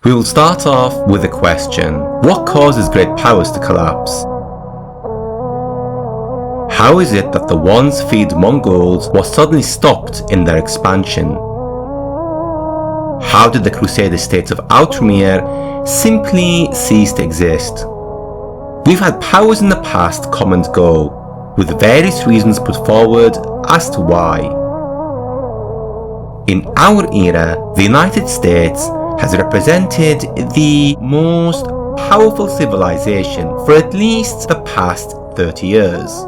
We will start off with a question. What causes great powers to collapse? How is it that the once freed Mongols were suddenly stopped in their expansion? How did the Crusader States of Outremer simply cease to exist? We've had powers in the past come and go, with various reasons put forward as to why. In our era, the United States has represented the most powerful civilization for at least the past 30 years.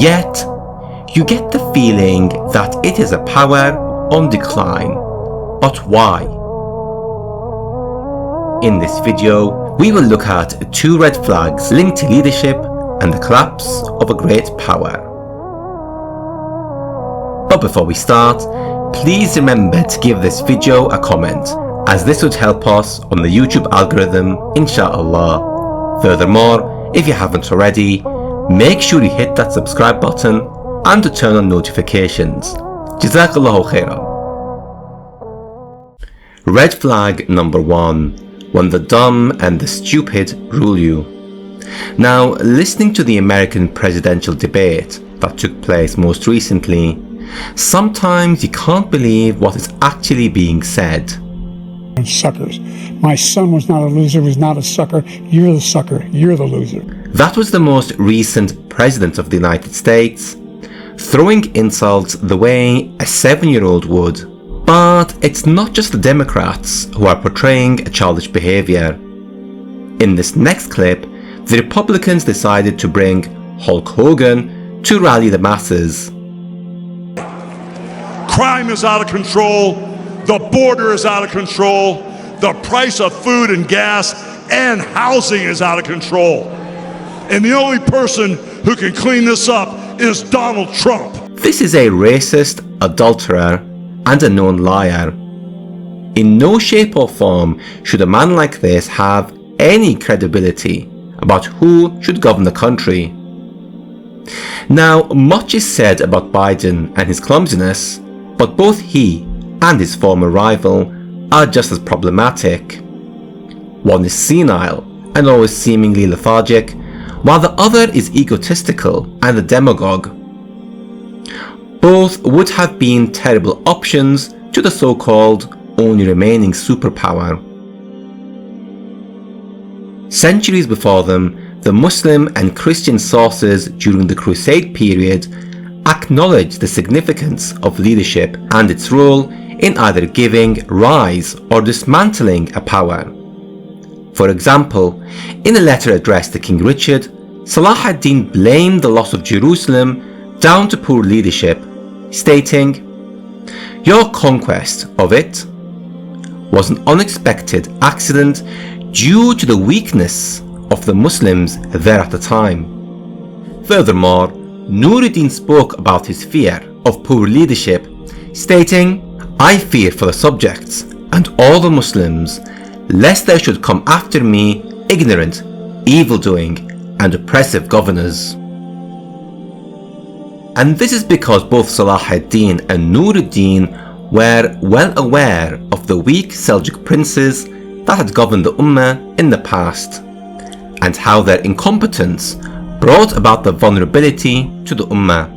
Yet, you get the feeling that it is a power on decline. But why? In this video, we will look at 2 red flags linked to leadership and the collapse of a great power. But before we start, please remember to give this video a comment, as this would help us on the YouTube algorithm, inshallah. Furthermore, if you haven't already, make sure you hit that subscribe button and to turn on notifications. Jazakallahu khairan. Red flag number 1. When the dumb and the stupid rule you. Now, listening to the American presidential debate that took place most recently, sometimes you can't believe what is actually being said. Suckers. My son was not a loser, was not a sucker. You're the sucker. You're the loser. That was the most recent president of the United States, throwing insults the way a 7-year-old would. But it's not just the Democrats who are portraying a childish behaviour. In this next clip, the Republicans decided to bring Hulk Hogan to rally the masses. Crime is out of control, the border is out of control, the price of food and gas and housing is out of control. And the only person who can clean this up is Donald Trump. This is a racist, adulterer, and a known liar. In no shape or form should a man like this have any credibility about who should govern the country. Now, much is said about Biden and his clumsiness, but both he and his former rival are just as problematic. One is senile and always seemingly lethargic, while the other is egotistical and a demagogue. Both would have been terrible options to the so-called only remaining superpower. Centuries before them, the Muslim and Christian sources during the Crusade period acknowledged the significance of leadership and its role in either giving rise or dismantling a power. For example, in a letter addressed to King Richard, Saladin blamed the loss of Jerusalem down to poor leadership, stating, "Your conquest of it was an unexpected accident due to the weakness of the Muslims there at the time." Furthermore, Nuruddin spoke about his fear of poor leadership, stating, "I fear for the subjects and all the Muslims, lest there should come after me ignorant, evil-doing and oppressive governors." And this is because both Saladin and Nuruddin were well aware of the weak Seljuk princes that had governed the Ummah in the past, and how their incompetence brought about the vulnerability to the Ummah.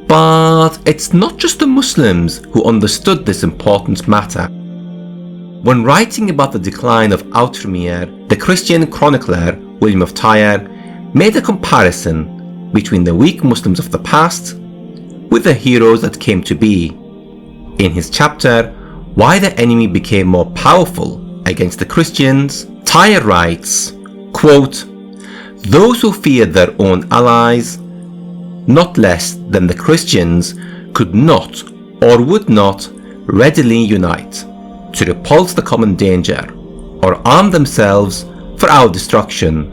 But it's not just the Muslims who understood this important matter. When writing about the decline of Outremer, the Christian chronicler William of Tyre made a comparison between the weak Muslims of the past with the heroes that came to be. In his chapter, Why the Enemy Became More Powerful Against the Christians, Tyre writes, quote, "Those who feared their own allies, not less than the Christians, could not or would not readily unite to repulse the common danger or arm themselves for our destruction."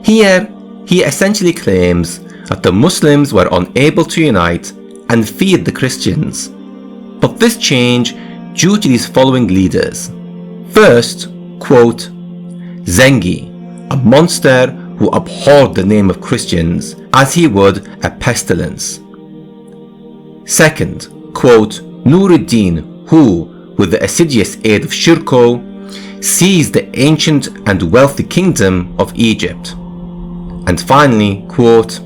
Here, he essentially claims that the Muslims were unable to unite and feared the Christians. But this changed due to these following leaders. First, quote, "Zengi, a monster who abhorred the name of Christians as he would a pestilence." Second, quote, "Nuruddin, who, with the assiduous aid of Shirkuh, seized the ancient and wealthy kingdom of Egypt. And finally, quote,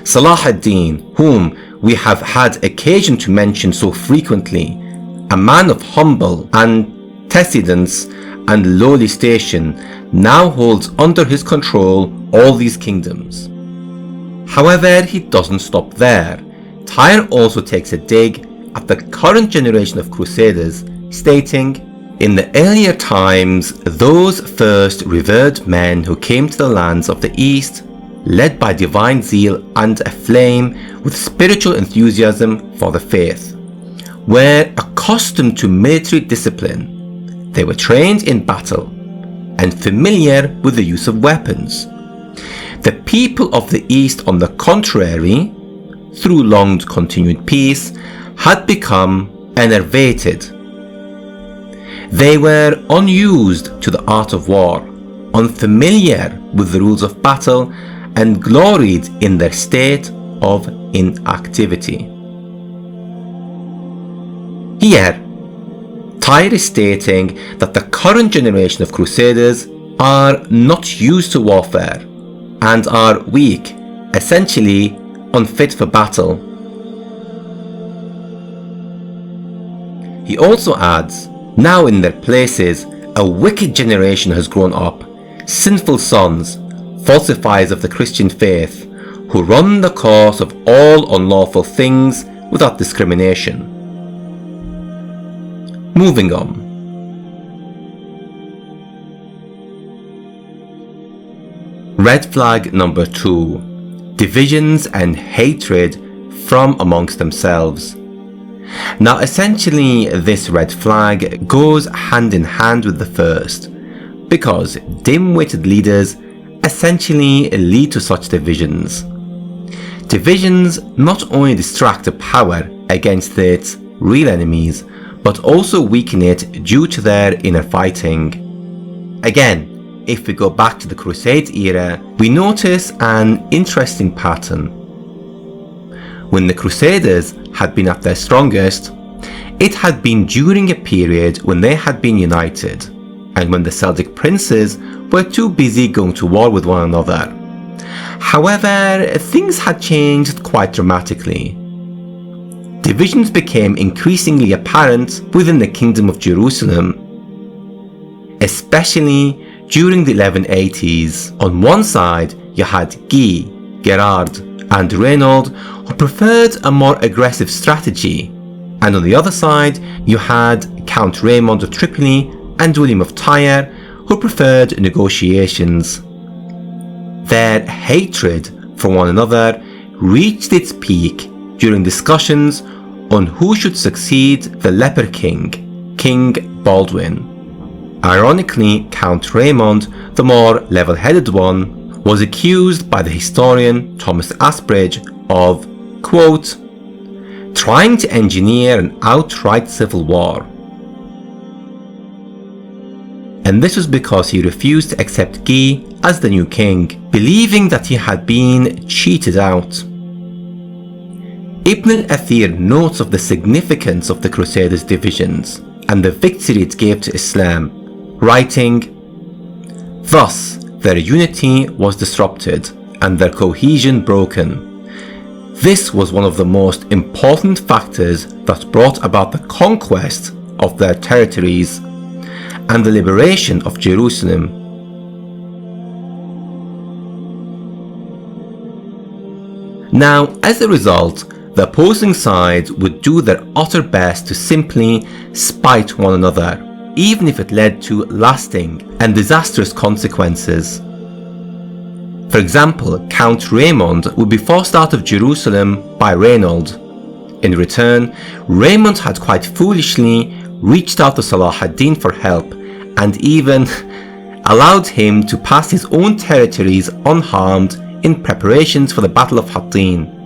Salah ad-Din, whom we have had occasion to mention so frequently, a man of humble antecedents and lowly station, now holds under his control all these kingdoms. However, he doesn't stop there. Tyre also takes a dig at the current generation of Crusaders, stating, in the earlier times, those first revered men who came to the lands of the East, led by divine zeal and aflame with spiritual enthusiasm for the faith, were accustomed to military discipline. They were trained in battle and familiar with the use of weapons. The people of the East, on the contrary, through long continued peace, had become enervated. They were unused to the art of war, unfamiliar with the rules of battle, and gloried in their state of inactivity. Here, Tyre is stating that the current generation of Crusaders are not used to warfare and are weak, essentially unfit for battle. He also adds, now in their places, a wicked generation has grown up, sinful sons, falsifiers of the Christian faith, who run the course of all unlawful things without discrimination. Moving on. Red flag number 2. Divisions and hatred from amongst themselves. Now essentially this red flag goes hand in hand with the first, because dim-witted leaders essentially lead to such divisions. Divisions not only distract the power against its real enemies, but also weaken it due to their inner fighting. Again, if we go back to the Crusade era, we notice an interesting pattern. When the Crusaders had been at their strongest, it had been during a period when they had been united, and when the Seljuk princes were too busy going to war with one another. However, things had changed quite dramatically. Divisions became increasingly apparent within the Kingdom of Jerusalem, especially during the 1180s. On one side, you had Guy, Gerard, and Reynold, who preferred a more aggressive strategy, and on the other side, you had Count Raymond of Tripoli and William of Tyre, who preferred negotiations. Their hatred for one another reached its peak during discussions on who should succeed the leper king, King Baldwin. Ironically, Count Raymond, the more level-headed one, was accused by the historian Thomas Asbridge of, quote, trying to engineer an outright civil war. And this was because he refused to accept Guy as the new king, believing that he had been cheated out. Ibn al-Athir notes of the significance of the Crusaders' divisions and the victory it gave to Islam, writing, thus their unity was disrupted and their cohesion broken. This was one of the most important factors that brought about the conquest of their territories and the liberation of Jerusalem. Now, as a result, the opposing sides would do their utter best to simply spite one another, even if it led to lasting and disastrous consequences. For example, Count Raymond would be forced out of Jerusalem by Reynold. In return, Raymond had quite foolishly reached out to Salah ad-Din for help and even allowed him to pass his own territories unharmed in preparations for the Battle of Hattin.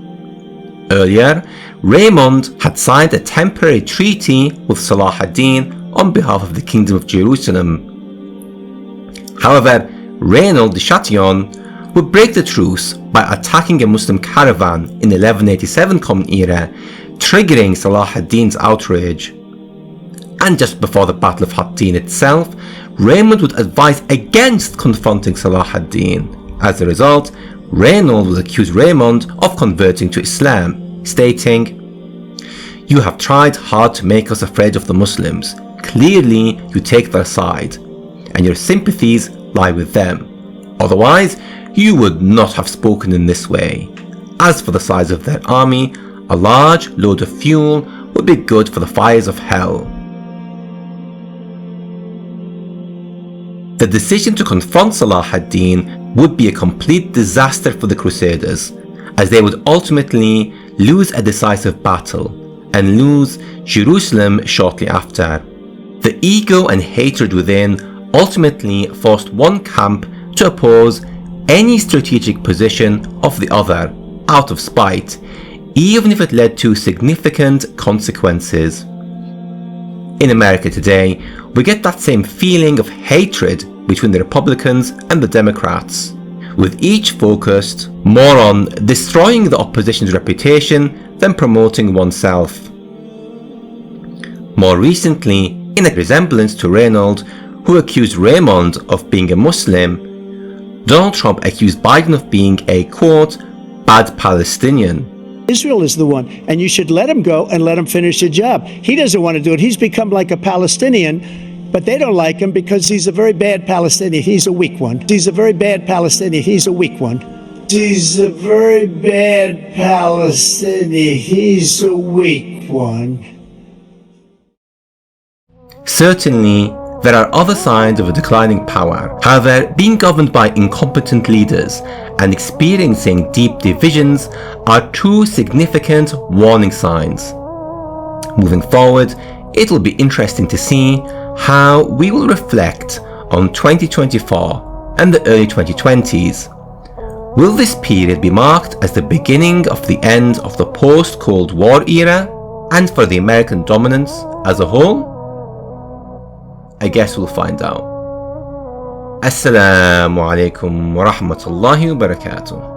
Earlier, Raymond had signed a temporary treaty with Salah ad-Din on behalf of the Kingdom of Jerusalem. However, Reynold de Chatillon would break the truce by attacking a Muslim caravan in the 1187 Common Era, triggering Salah ad-Din's outrage. and just before the Battle of Hattin itself, Raymond would advise against confronting Salah ad-Din. As a result, Reynold would accuse Raymond of converting to Islam, stating, "You have tried hard to make us afraid of the Muslims. Clearly, you take their side, and your sympathies lie with them. Otherwise, you would not have spoken in this way. As for the size of their army, a large load of fuel would be good for the fires of hell." The decision to confront Salah ad-Din would be a complete disaster for the Crusaders, as they would ultimately lose a decisive battle and lose Jerusalem shortly after. The ego and hatred within ultimately forced one camp to oppose any strategic position of the other out of spite, even if it led to significant consequences. In America today, we get that same feeling of hatred between the Republicans and the Democrats, with each focused more on destroying the opposition's reputation than promoting oneself. More recently, in a resemblance to Reynold, who accused Raymond of being a Muslim, Donald Trump accused Biden of being a, quote, bad Palestinian. Israel is the one, and you should let him go and let him finish the job. He doesn't want to do it. He's become like a Palestinian, but they don't like him because he's a very bad Palestinian. He's a weak one. He's a very bad Palestinian. He's a weak one. He's a very bad Palestinian. He's a weak one. Certainly, there are other signs of a declining power. However, being governed by incompetent leaders and experiencing deep divisions are two significant warning signs. Moving forward, it will be interesting to see how we will reflect on 2024 and the early 2020s. Will this period be marked as the beginning of the end of the post-Cold War era and for the American dominance as a whole? I guess we'll find out. Assalamu alaikum wa rahmatullahi wa barakatuh.